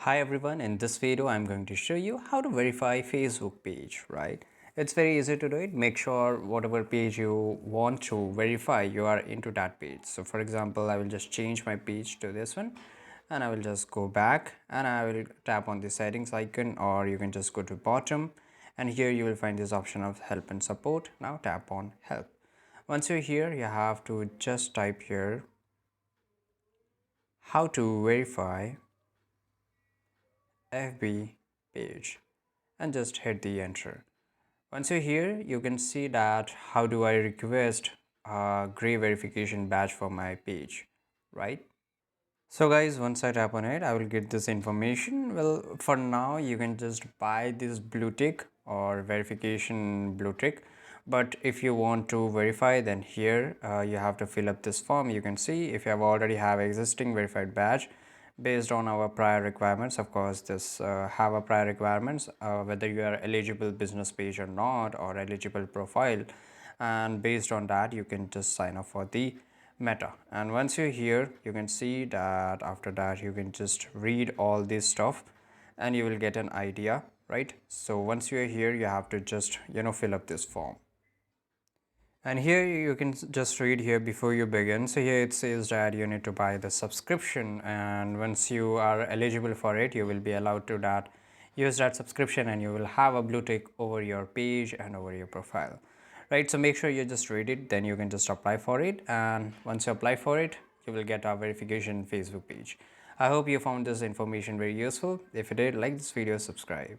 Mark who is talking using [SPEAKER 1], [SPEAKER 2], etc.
[SPEAKER 1] Hi everyone, in this video I'm going to show you how to verify Facebook page, right? It's very easy to do it. Make sure whatever page you want to verify, you are into that page. So for example, I will just change my page to this one and I will just go back and I will tap on the settings icon, or you can just go to bottom and here you will find this option of help and support. Now tap on help. Once you're here, you have to just type here how to verify FB page and just hit the enter. Once you're here, you can see that how do I request a gray verification badge for my page, right? So guys, once I tap on it, I will get this information. Well, for now you can just buy this blue tick or verification blue tick, but if you want to verify, then here you have to fill up this form. You can see if you have already have existing verified badge based on our prior requirements. Of course, this have a prior requirements, whether you are eligible business page or not, or eligible profile, and based on that you can just sign up for the meta. And once you're here, you can see that after that you can just read all this stuff and you will get an idea, right? So once you're here, you have to just fill up this form. And here you can just read here before you begin. So here it says that you need to buy the subscription, and once you are eligible for it, you will be allowed to use that subscription and you will have a blue tick over your page and over your profile, right? So make sure you just read it, then you can just apply for it, and once you apply for it, you will get our verification Facebook page. I hope you found this information very useful. If you did, like this video, subscribe.